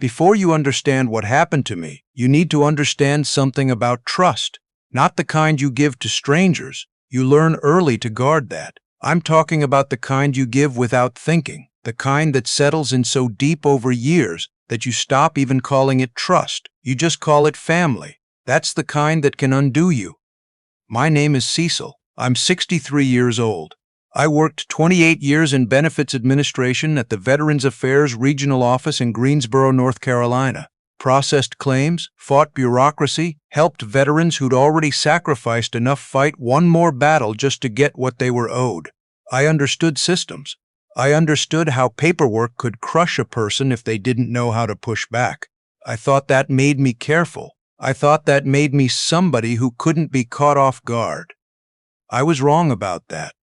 Before you understand what happened to me, you need to understand something about trust. Not the kind you give to strangers. You learn early to guard that. I'm talking about the kind you give without thinking, the kind that settles in so deep over years that you stop even calling it trust. You just call it family. That's the kind that can undo you. My name is Cecil. I'm 63 years old. I worked 28 years in benefits administration at the Veterans Affairs Regional Office in Greensboro, North Carolina. Processed claims, fought bureaucracy, helped veterans who'd already sacrificed enough fight one more battle just to get what they were owed. I understood systems. I understood how paperwork could crush a person if they didn't know how to push back. I thought that made me careful. I thought that made me somebody who couldn't be caught off guard. I was wrong about that.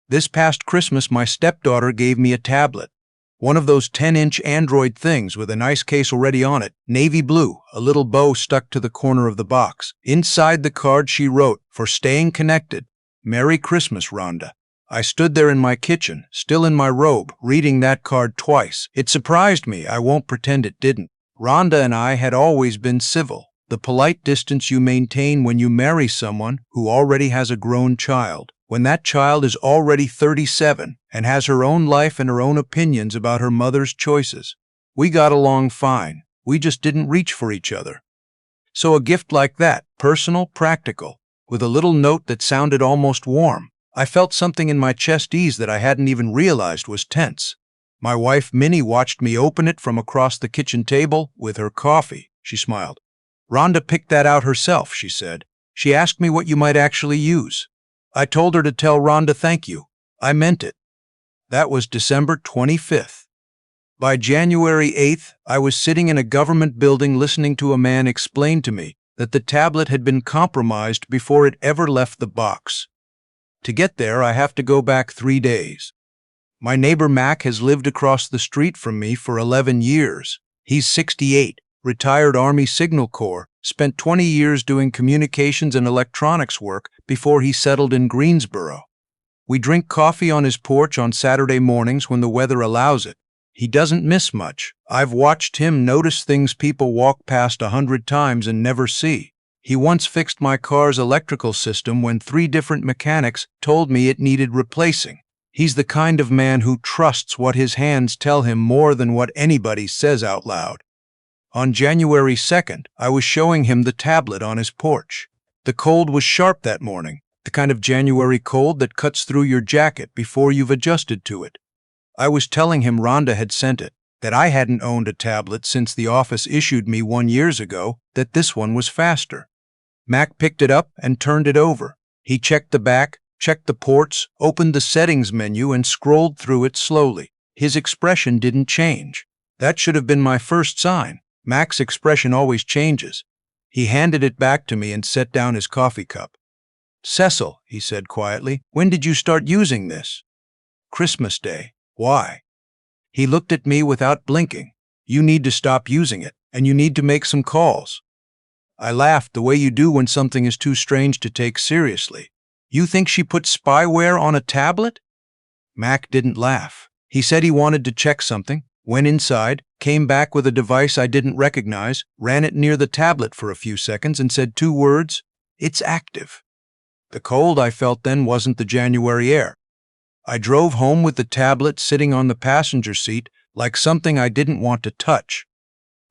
This past Christmas, my stepdaughter gave me a tablet. One of those 10-inch Android things with a nice case already on it, navy blue, a little bow stuck to the corner of the box. Inside the card she wrote, "For staying connected. Merry Christmas, Rhonda." I stood there in my kitchen, still in my robe, reading that card twice. It surprised me, I won't pretend it didn't. Rhonda and I had always been civil, the polite distance you maintain when you marry someone who already has a grown child. When that child is already 37 and has her own life and her own opinions about her mother's choices. We got along fine. We just didn't reach for each other. So a gift like that, personal, practical, with a little note that sounded almost warm, I felt something in my chest ease that I hadn't even realized was tense. My wife, Minnie, watched me open it from across the kitchen table with her coffee. She smiled. "Rhonda picked that out herself," she said. "She asked me what you might actually use. I told her to tell Rhonda thank you. I meant it." That was December 25th. By January 8th, I was sitting in a government building listening to a man explain to me that the tablet had been compromised before it ever left the box. To get there, I have to go back 3 days. My neighbor Mac has lived across the street from me for 11 years. He's 68, retired Army Signal Corps, spent 20 years doing communications and electronics work before he settled in Greensboro. We drink coffee on his porch on Saturday mornings when the weather allows it. He doesn't miss much. I've watched him notice things people walk past 100 times and never see. He once fixed my car's electrical system when 3 different mechanics told me it needed replacing. He's the kind of man who trusts what his hands tell him more than what anybody says out loud. On January 2nd, I was showing him the tablet on his porch. The cold was sharp that morning, the kind of January cold that cuts through your jacket before you've adjusted to it. I was telling him Rhonda had sent it, that I hadn't owned a tablet since the office issued me 1 year ago, that this one was faster. Mac picked it up and turned it over. He checked the back, checked the ports, opened the settings menu, and scrolled through it slowly. His expression didn't change. That should have been my first sign. Mac's expression always changes. He handed it back to me and set down his coffee cup. "Cecil," he said quietly, "when did you start using this?" "Christmas Day." "Why?" He looked at me without blinking. "You need to stop using it, and you need to make some calls." I laughed the way you do when something is too strange to take seriously. "You think she put spyware on a tablet?" Mac didn't laugh. He said he wanted to check something, went inside, came back with a device I didn't recognize, ran it near the tablet for a few seconds, and said 2 words, "It's active." The cold I felt then wasn't the January air. I drove home with the tablet sitting on the passenger seat like something I didn't want to touch.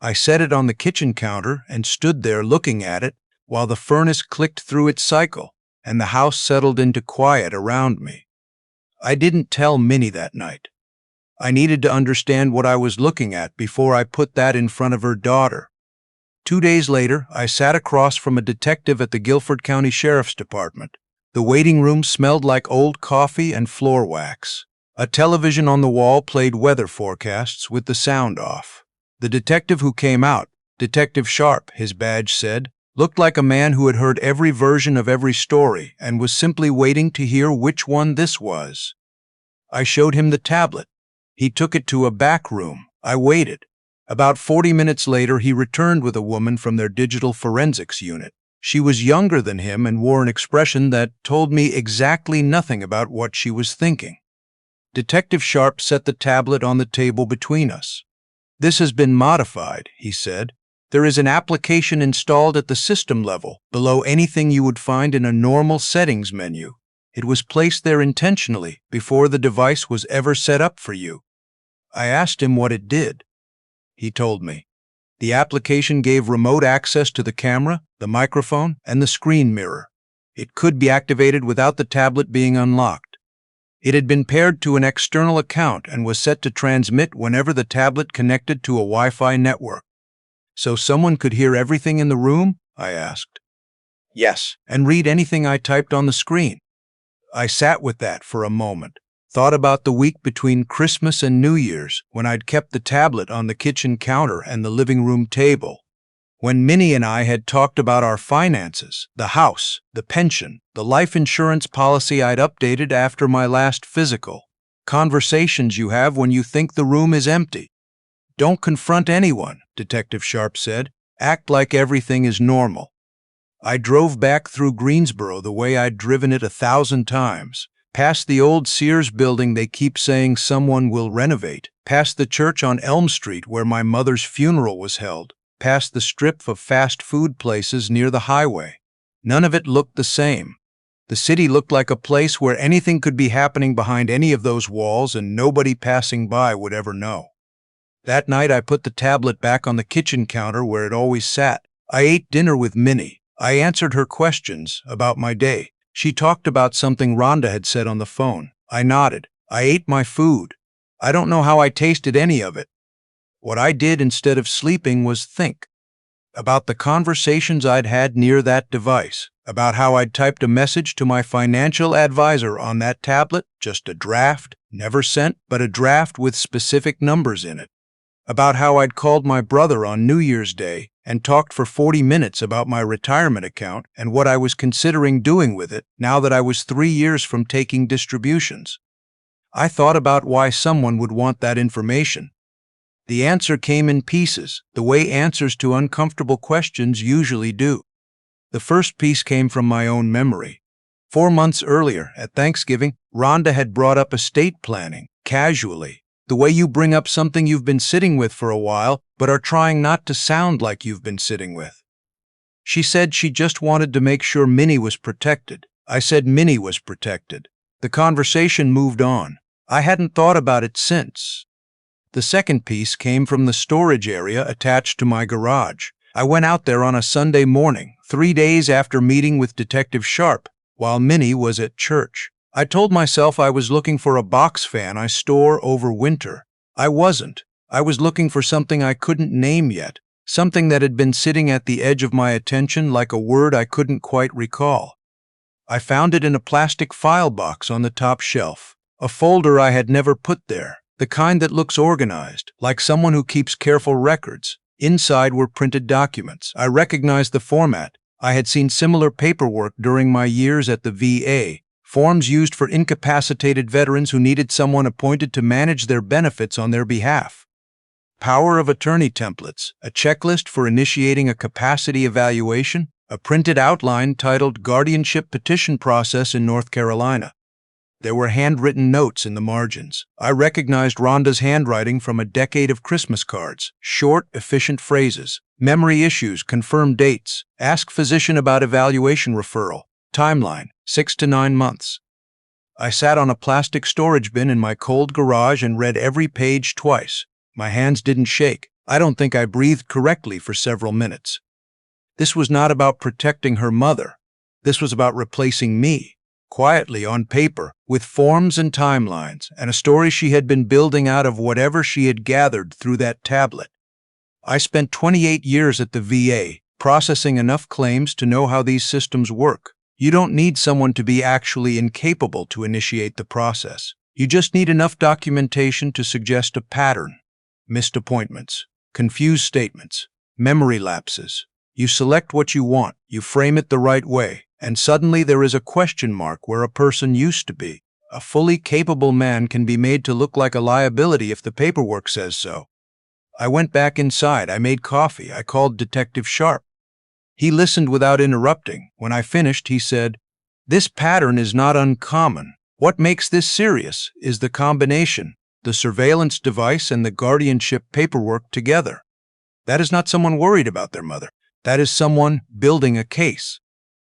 I set it on the kitchen counter and stood there looking at it while the furnace clicked through its cycle and the house settled into quiet around me. I didn't tell Minnie that night. I needed to understand what I was looking at before I put that in front of her daughter. 2 days later, I sat across from a detective at the Guilford County Sheriff's Department. The waiting room smelled like old coffee and floor wax. A television on the wall played weather forecasts with the sound off. The detective who came out, Detective Sharp, his badge said, looked like a man who had heard every version of every story and was simply waiting to hear which one this was. I showed him the tablet. He took it to a back room. I waited. About 40 minutes later, he returned with a woman from their digital forensics unit. She was younger than him and wore an expression that told me exactly nothing about what she was thinking. Detective Sharp set the tablet on the table between us. "This has been modified," he said. "There is an application installed at the system level, below anything you would find in a normal settings menu. It was placed there intentionally before the device was ever set up for you." I asked him what it did. He told me. The application gave remote access to the camera, the microphone, and the screen mirror. It could be activated without the tablet being unlocked. It had been paired to an external account and was set to transmit whenever the tablet connected to a Wi-Fi network. "So someone could hear everything in the room?" I asked. "Yes, and read anything I typed on the screen." I sat with that for a moment, thought about the week between Christmas and New Year's when I'd kept the tablet on the kitchen counter and the living room table, when Minnie and I had talked about our finances, the house, the pension, the life insurance policy I'd updated after my last physical. Conversations you have when you think the room is empty. "Don't confront anyone," Detective Sharp said. "Act like everything is normal." I drove back through Greensboro the way I'd driven it 1,000 times, past the old Sears building they keep saying someone will renovate, past the church on Elm Street where my mother's funeral was held, past the strip of fast food places near the highway. None of it looked the same. The city looked like a place where anything could be happening behind any of those walls and nobody passing by would ever know. That night I put the tablet back on the kitchen counter where it always sat. I ate dinner with Minnie. I answered her questions about my day. She talked about something Rhonda had said on the phone. I nodded. I ate my food. I don't know how I tasted any of it. What I did instead of sleeping was think about the conversations I'd had near that device, about how I'd typed a message to my financial advisor on that tablet, just a draft, never sent, but a draft with specific numbers in it. About how I'd called my brother on New Year's Day and talked for 40 minutes about my retirement account and what I was considering doing with it now that I was 3 years from taking distributions. I thought about why someone would want that information. The answer came in pieces, the way answers to uncomfortable questions usually do. The first piece came from my own memory. 4 months earlier, at Thanksgiving, Rhonda had brought up estate planning, casually. The way you bring up something you've been sitting with for a while, but are trying not to sound like you've been sitting with. She said she just wanted to make sure Minnie was protected. I said Minnie was protected. The conversation moved on. I hadn't thought about it since. The second piece came from the storage area attached to my garage. I went out there on a Sunday morning, 3 days after meeting with Detective Sharp, while Minnie was at church. I told myself I was looking for a box fan I store over winter. I wasn't. I was looking for something I couldn't name yet, something that had been sitting at the edge of my attention like a word I couldn't quite recall. I found it in a plastic file box on the top shelf, a folder I had never put there, the kind that looks organized, like someone who keeps careful records. Inside were printed documents. I recognized the format. I had seen similar paperwork during my years at the VA. Forms used for incapacitated veterans who needed someone appointed to manage their benefits on their behalf. Power of attorney templates, a checklist for initiating a capacity evaluation, a printed outline titled Guardianship Petition Process in North Carolina. There were handwritten notes in the margins. I recognized Rhonda's handwriting from a decade of Christmas cards. Short, efficient phrases. Memory issues, confirm dates. Ask physician about evaluation referral. Timeline, 6 to 9 months. I sat on a plastic storage bin in my cold garage and read every page twice. My hands didn't shake. I don't think I breathed correctly for several minutes. This was not about protecting her mother. This was about replacing me, quietly on paper, with forms and timelines, and a story she had been building out of whatever she had gathered through that tablet. I spent 28 years at the VA, processing enough claims to know how these systems work. You don't need someone to be actually incapable to initiate the process. You just need enough documentation to suggest a pattern. Missed appointments, confused statements, memory lapses. You select what you want, you frame it the right way, and suddenly there is a question mark where a person used to be. A fully capable man can be made to look like a liability if the paperwork says so. I went back inside, I made coffee, I called Detective Sharp. He listened without interrupting. When I finished, he said, "This pattern is not uncommon. What makes this serious is the combination. the surveillance device and the guardianship paperwork together. That is not someone worried about their mother. That is someone building a case.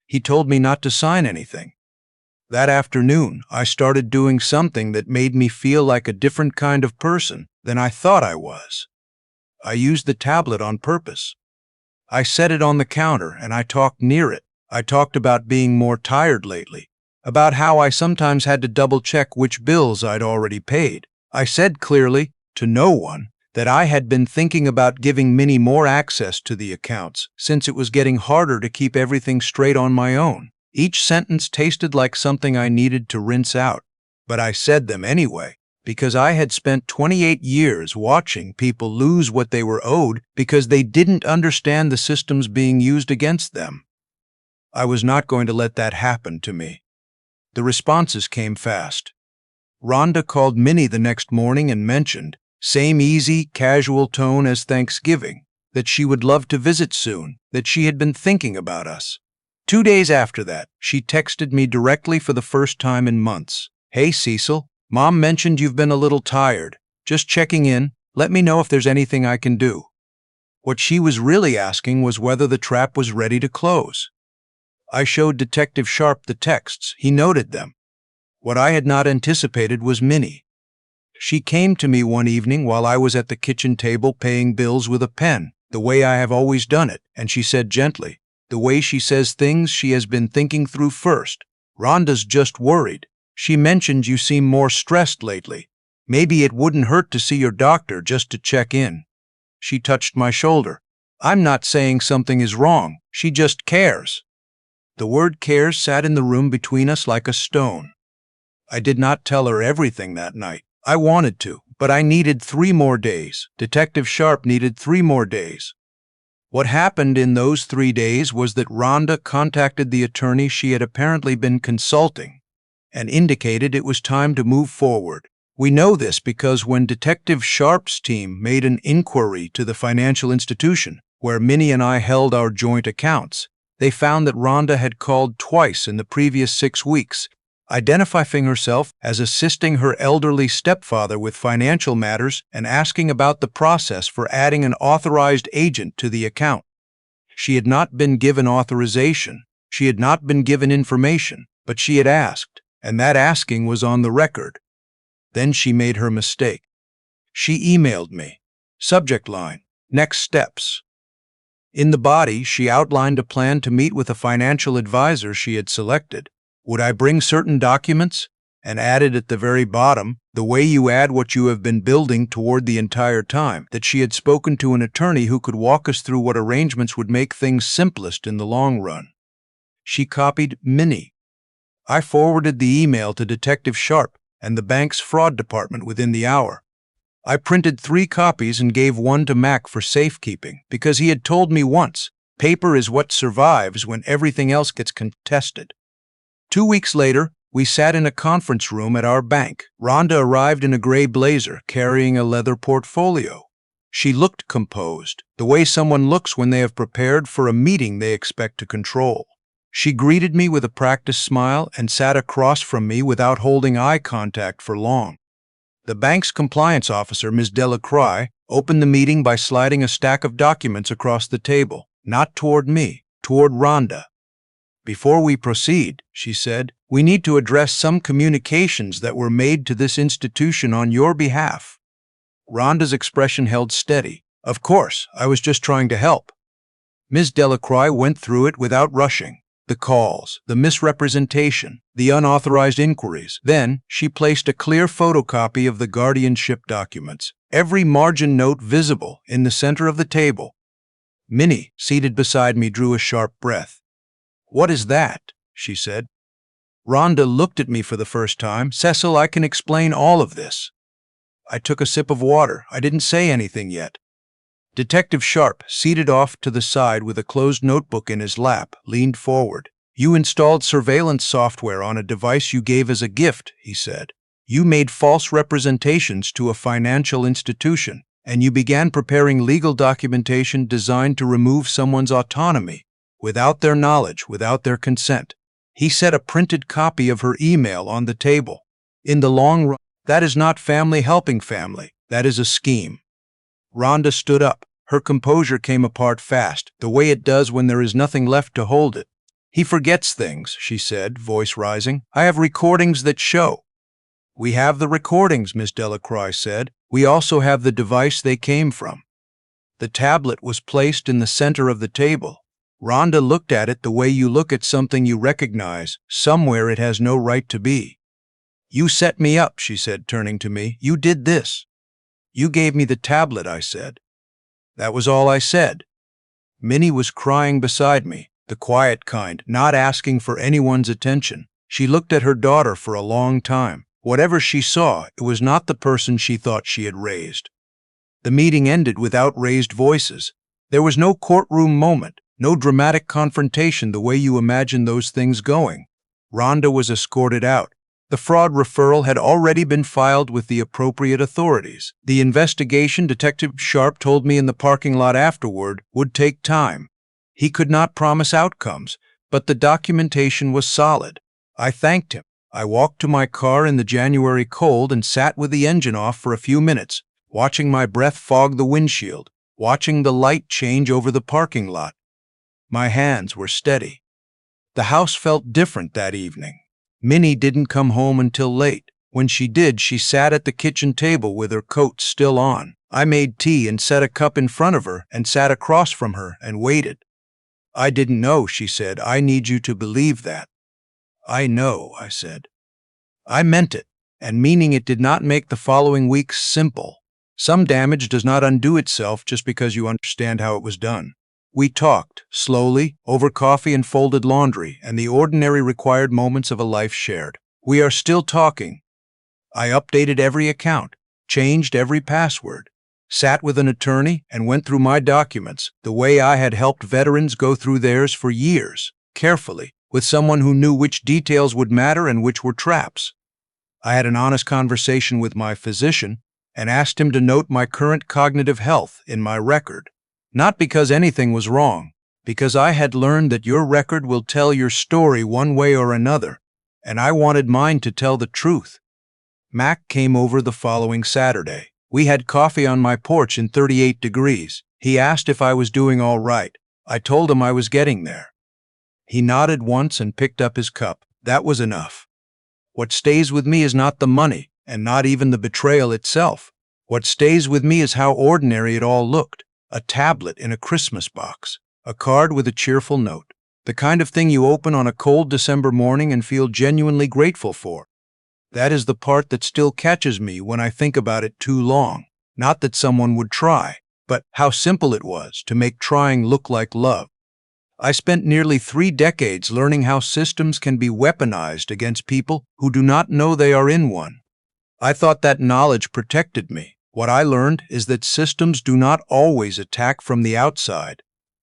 He told me not to sign anything. That afternoon, I started doing something that made me feel like a different kind of person than I thought I was. I used the tablet on purpose. I set it on the counter and I talked near it. I talked about being more tired lately, about how I sometimes had to double-check which bills I'd already paid. I said clearly, to no one, that I had been thinking about giving Minnie more access to the accounts since it was getting harder to keep everything straight on my own. Each sentence tasted like something I needed to rinse out, but I said them anyway, because I had spent 28 years watching people lose what they were owed because they didn't understand the systems being used against them. I was not going to let that happen to me. The responses came fast. Rhonda called Minnie the next morning and mentioned, same easy, casual tone as Thanksgiving, that she would love to visit soon, that she had been thinking about us. 2 days after that, she texted me directly for the first time in months. Hey Cecil, Mom mentioned you've been a little tired. Just checking in, let me know if there's anything I can do. What she was really asking was whether the trap was ready to close. I showed Detective Sharp the texts. He noted them. What I had not anticipated was Minnie. She came to me one evening while I was at the kitchen table paying bills with a pen, the way I have always done it, and she said gently, the way she says things she has been thinking through first, Rhonda's just worried. She mentioned you seem more stressed lately. Maybe it wouldn't hurt to see your doctor just to check in. She touched my shoulder. I'm not saying something is wrong. She just cares. The word cares sat in the room between us like a stone. I did not tell her everything that night. I wanted to, but I needed 3 more days. Detective Sharp needed 3 more days. What happened in those 3 days was that Rhonda contacted the attorney she had apparently been consulting and indicated it was time to move forward. We know this because when Detective Sharp's team made an inquiry to the financial institution where Minnie and I held our joint accounts, they found that Rhonda had called twice in the previous 6 weeks, identifying herself as assisting her elderly stepfather with financial matters and asking about the process for adding an authorized agent to the account. She had not been given authorization, she had not been given information, but she had asked, and that asking was on the record. Then she made her mistake. She emailed me. Subject line, next steps. In the body, she outlined a plan to meet with a financial advisor she had selected. Would I bring certain documents? And added at the very bottom, the way you add what you have been building toward the entire time, that she had spoken to an attorney who could walk us through what arrangements would make things simplest in the long run. She copied Minnie. I forwarded the email to Detective Sharp and the bank's fraud department within the hour. I printed 3 copies and gave one to Mac for safekeeping because he had told me once, paper is what survives when everything else gets contested. 2 weeks later, we sat in a conference room at our bank. Rhonda arrived in a gray blazer, carrying a leather portfolio. She looked composed, the way someone looks when they have prepared for a meeting they expect to control. She greeted me with a practiced smile and sat across from me without holding eye contact for long. The bank's compliance officer, Ms. Delacroix, opened the meeting by sliding a stack of documents across the table, not toward me, toward Rhonda. Before we proceed, she said, we need to address some communications that were made to this institution on your behalf. Rhonda's expression held steady. Of course, I was just trying to help. Ms. Delacroix went through it without rushing. The calls, the misrepresentation, the unauthorized inquiries. Then, she placed a clear photocopy of the guardianship documents, every margin note visible, in the center of the table. Minnie, seated beside me, drew a sharp breath. What is that? She said. Rhonda looked at me for the first time. Cecil, I can explain all of this. I took a sip of water. I didn't say anything yet. Detective Sharp, seated off to the side with a closed notebook in his lap, leaned forward. You installed surveillance software on a device you gave as a gift, he said. You made false representations to a financial institution, and you began preparing legal documentation designed to remove someone's autonomy, without their knowledge, without their consent. He set a printed copy of her email on the table. In the long run, That is not family helping family. That is a scheme. Rhonda stood up. Her composure came apart fast, the way it does when there is nothing left to hold it. He forgets things, she said, voice rising. I have recordings that show. We have the recordings, Miss Delacroix said. We also have the device they came from. The tablet was placed in the center of the table. Rhonda looked at it the way you look at something you recognize, somewhere it has no right to be. You set me up, she said, turning to me. You did this. You gave me the tablet, I said. That was all I said. Minnie was crying beside me, the quiet kind, not asking for anyone's attention. She looked at her daughter for a long time. Whatever she saw, it was not the person she thought she had raised. The meeting ended without raised voices. There was no courtroom moment, no dramatic confrontation the way you imagine those things going. Rhonda was escorted out. The fraud referral had already been filed with the appropriate authorities. The investigation, Detective Sharp told me in the parking lot afterward, would take time. He could not promise outcomes, but the documentation was solid. I thanked him. I walked to my car in the January cold and sat with the engine off for a few minutes, watching my breath fog the windshield, watching the light change over the parking lot. My hands were steady. The house felt different that evening. Minnie didn't come home until late. When she did, she sat at the kitchen table with her coat still on. I made tea and set a cup in front of her and sat across from her and waited. I didn't know, she said. I need you to believe that. I know, I said. I meant it, and meaning it did not make the following weeks simple. Some damage does not undo itself just because you understand how it was done. We talked, slowly, over coffee and folded laundry, and the ordinary required moments of a life shared. We are still talking. I updated every account, changed every password, sat with an attorney, and went through my documents, the way I had helped veterans go through theirs for years, carefully, with someone who knew which details would matter and which were traps. I had an honest conversation with my physician and asked him to note my current cognitive health in my record. Not because anything was wrong, because I had learned that your record will tell your story one way or another, and I wanted mine to tell the truth. Mac came over the following Saturday. We had coffee on my porch in 38 degrees. He asked if I was doing all right. I told him I was getting there. He nodded once and picked up his cup. That was enough. What stays with me is not the money, and not even the betrayal itself. What stays with me is how ordinary it all looked. A tablet in a Christmas box, a card with a cheerful note, the kind of thing you open on a cold December morning and feel genuinely grateful for. That is the part that still catches me when I think about it too long. Not that someone would try, but how simple it was to make trying look like love. I spent nearly 3 decades learning how systems can be weaponized against people who do not know they are in one. I thought that knowledge protected me. What I learned is that systems do not always attack from the outside.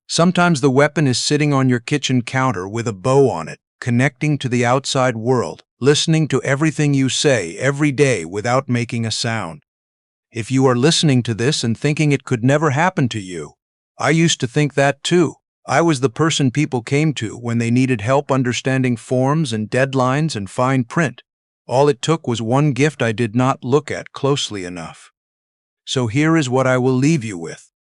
Sometimes the weapon is sitting on your kitchen counter with a bow on it, connecting to the outside world, listening to everything you say every day without making a sound. If you are listening to this and thinking it could never happen to you, I used to think that too. I was the person people came to when they needed help understanding forms and deadlines and fine print. All it took was one gift I did not look at closely enough. So here is what I will leave you with.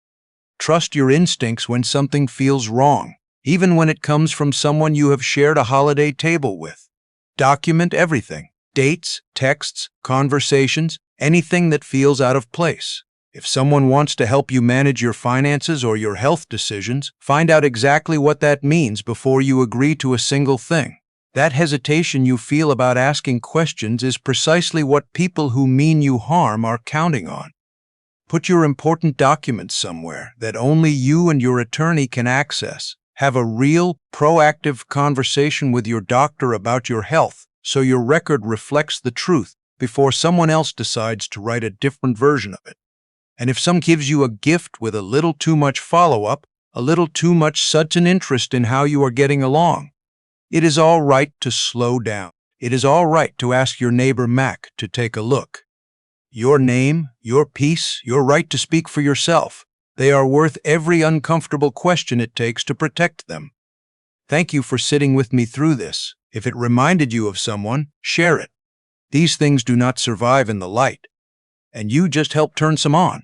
Trust your instincts when something feels wrong, even when it comes from someone you have shared a holiday table with. Document everything: dates, texts, conversations, anything that feels out of place. If someone wants to help you manage your finances or your health decisions, find out exactly what that means before you agree to a single thing. That hesitation you feel about asking questions is precisely what people who mean you harm are counting on. Put your important documents somewhere that only you and your attorney can access. Have a real, proactive conversation with your doctor about your health so your record reflects the truth before someone else decides to write a different version of it. And if someone gives you a gift with a little too much follow-up, a little too much sudden interest in how you are getting along, it is all right to slow down. It is all right to ask your neighbor Mac to take a look. Your name, your peace, your right to speak for yourself, they are worth every uncomfortable question it takes to protect them. Thank you for sitting with me through this. If it reminded you of someone, share it. These things do not survive in the light, and you just help turn some on.